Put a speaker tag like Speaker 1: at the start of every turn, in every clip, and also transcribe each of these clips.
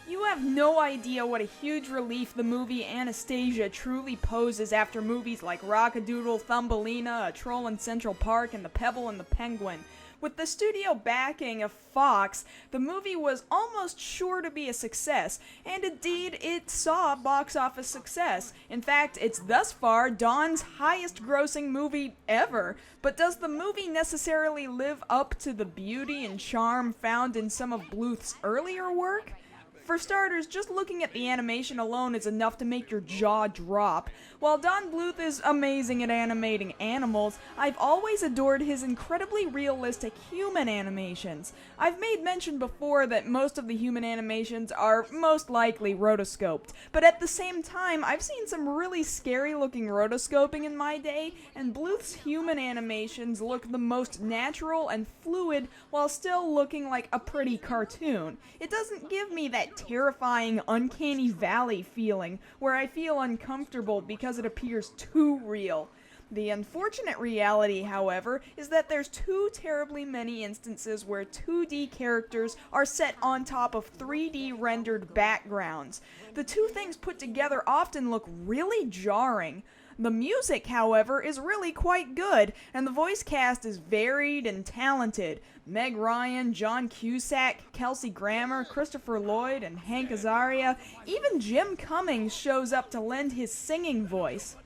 Speaker 1: You have no idea what a huge relief the movie Anastasia truly poses after movies like Rockadoodle, Thumbelina, A Troll in Central Park, and The Pebble and the Penguin. With the studio backing of Fox, the movie was almost sure to be a success, and indeed it saw box office success. In fact, it's thus far Don's highest grossing movie ever. But does the movie necessarily live up to the beauty and charm found in some of Bluth's earlier work? For starters, just looking at the animation alone is enough to make your jaw drop. While Don Bluth is amazing at animating animals, I've always adored his incredibly realistic human animations. I've made mention before that most of the human animations are most likely rotoscoped, but at the same time, I've seen some really scary looking rotoscoping in my day, and Bluth's human animations look the most natural and fluid while still looking like a pretty cartoon. It doesn't give me that terrifying, uncanny valley feeling where I feel uncomfortable because it appears too real. The unfortunate reality, however, is that there's too terribly many instances where 2D characters are set on top of 3D rendered backgrounds. The two things put together often look really jarring. The music, however, is really quite good, and the voice cast is varied and talented. Meg Ryan, John Cusack, Kelsey Grammer, Christopher Lloyd, and Hank Azaria. Even Jim Cummings shows up to lend his singing voice.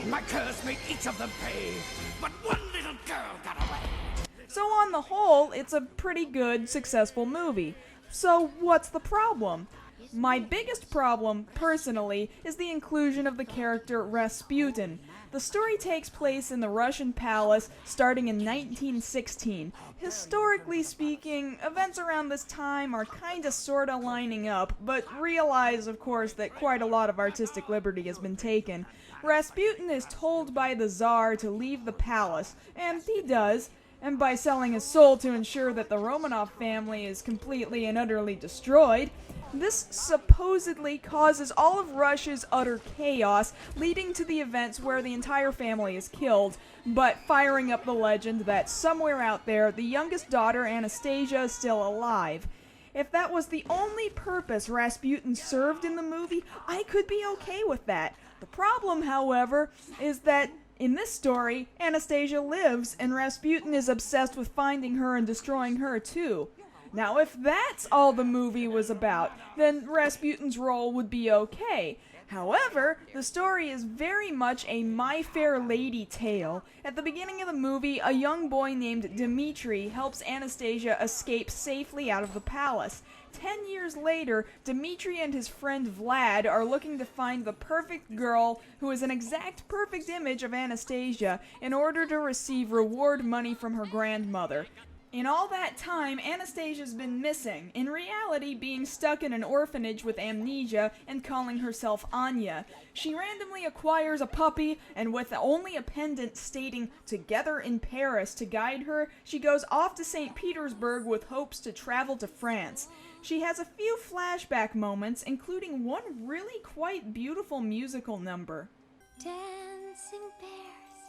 Speaker 2: My curse made each of them pay, but one little girl got away.
Speaker 1: So on the whole, it's a pretty good, successful movie. So what's the problem? My biggest problem, personally, is the inclusion of the character Rasputin. The story takes place in the Russian palace starting in 1916. Historically speaking, events around this time are kinda sorta lining up, but realize, of course, that quite a lot of artistic liberty has been taken. Rasputin is told by the Tsar to leave the palace, and he does, and by selling his soul to ensure that the Romanov family is completely and utterly destroyed. This supposedly causes all of Russia's utter chaos, leading to the events where the entire family is killed, but firing up the legend that somewhere out there, the youngest daughter, Anastasia, is still alive. If that was the only purpose Rasputin served in the movie, I could be okay with that. The problem, however, is that in this story, Anastasia lives, and Rasputin is obsessed with finding her and destroying her too. Now, if that's all the movie was about, then Rasputin's role would be okay. However, the story is very much a My Fair Lady tale. At the beginning of the movie, a young boy named Dmitri helps Anastasia escape safely out of the palace. 10 years later, Dmitri and his friend Vlad are looking to find the perfect girl who is an exact perfect image of Anastasia in order to receive reward money from her grandmother. In all that time, Anastasia's been missing, in reality being stuck in an orphanage with amnesia and calling herself Anya. She randomly acquires a puppy, and with only a pendant stating "Together in Paris" to guide her, she goes off to St. Petersburg with hopes to travel to France. She has a few flashback moments, including one really quite beautiful musical number.
Speaker 3: Dancing bears,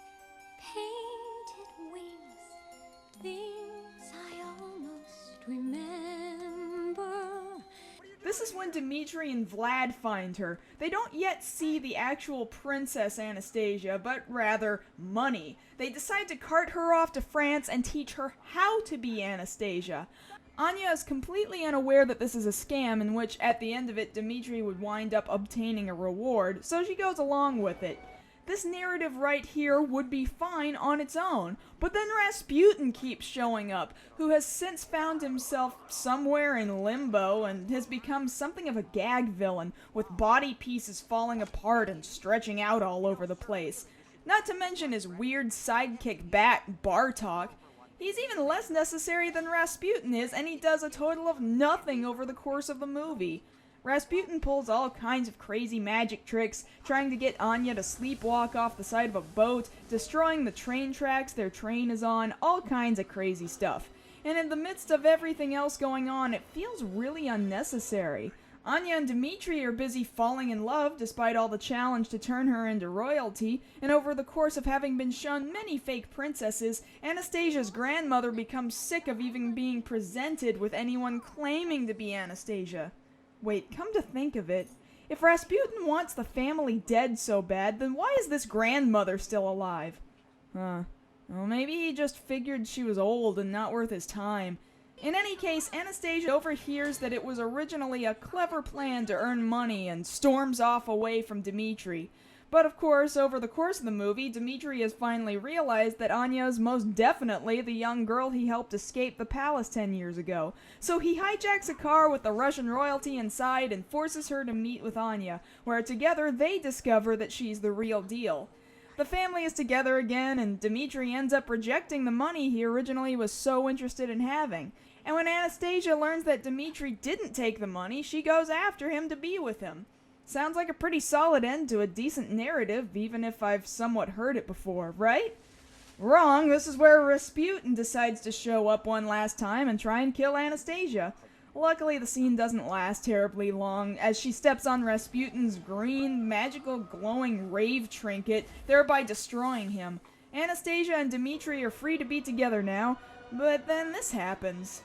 Speaker 3: painted wings, things I almost remember.
Speaker 1: This is when Dmitri and Vlad find her. They don't yet see the actual Princess Anastasia, but rather money. They decide to cart her off to France and teach her how to be Anastasia. Anya is completely unaware that this is a scam in which, at the end of it, Dmitri would wind up obtaining a reward, so she goes along with it. This narrative right here would be fine on its own, but then Rasputin keeps showing up, who has since found himself somewhere in limbo and has become something of a gag villain, with body pieces falling apart and stretching out all over the place. Not to mention his weird sidekick bat, Bartok. He's even less necessary than Rasputin is, and he does a total of nothing over the course of the movie. Rasputin pulls all kinds of crazy magic tricks, trying to get Anya to sleepwalk off the side of a boat, destroying the train tracks their train is on, all kinds of crazy stuff. And in the midst of everything else going on, it feels really unnecessary. Anya and Dmitri are busy falling in love despite all the challenge to turn her into royalty, and over the course of having been shown many fake princesses, Anastasia's grandmother becomes sick of even being presented with anyone claiming to be Anastasia. Wait, come to think of it, if Rasputin wants the family dead so bad, then why is this grandmother still alive? Well, maybe he just figured she was old and not worth his time. In any case, Anastasia overhears that it was originally a clever plan to earn money and storms off away from Dmitri. But of course, over the course of the movie, Dmitri has finally realized that Anya is most definitely the young girl he helped escape the palace 10 years ago. So he hijacks a car with the Russian royalty inside and forces her to meet with Anya, where together they discover that she's the real deal. The family is together again, and Dmitri ends up rejecting the money he originally was so interested in having. And when Anastasia learns that Dmitri didn't take the money, she goes after him to be with him. Sounds like a pretty solid end to a decent narrative, even if I've somewhat heard it before, right? Wrong, this is where Rasputin decides to show up one last time and try and kill Anastasia. Luckily, the scene doesn't last terribly long, as she steps on Rasputin's green, magical, glowing rave trinket, thereby destroying him. Anastasia and Dmitri are free to be together now, but then this happens.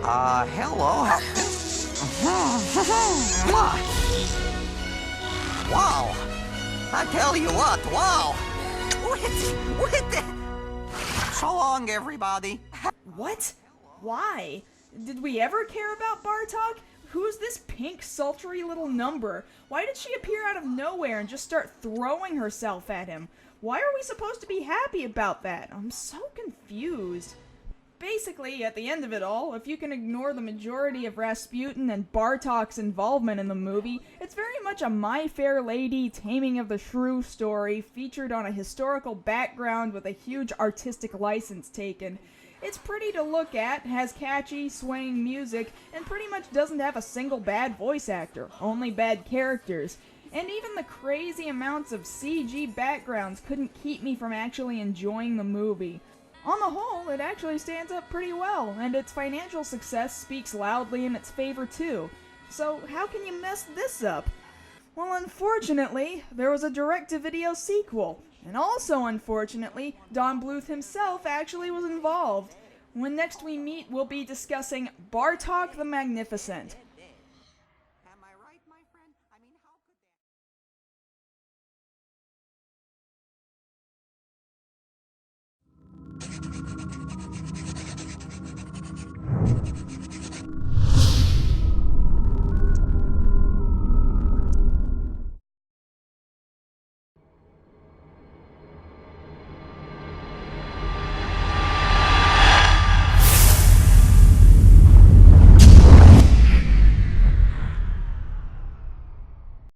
Speaker 4: Hello. Wow. I tell you what, wow. So long, everybody.
Speaker 1: What? Why? Did we ever care about Bartok? Who's this pink, sultry little number? Why did she appear out of nowhere and just start throwing herself at him? Why are we supposed to be happy about that? I'm so confused. Basically, at the end of it all, if you can ignore the majority of Rasputin and Bartok's involvement in the movie, it's very much a My Fair Lady Taming of the Shrew story featured on a historical background with a huge artistic license taken. It's pretty to look at, has catchy, swaying music, and pretty much doesn't have a single bad voice actor, only bad characters. And even the crazy amounts of CG backgrounds couldn't keep me from actually enjoying the movie. On the whole, it actually stands up pretty well, and its financial success speaks loudly in its favor too. So how can you mess this up? Well, unfortunately, there was a direct-to-video sequel, and also unfortunately, Don Bluth himself actually was involved. When next we meet, we'll be discussing Bartok the Magnificent.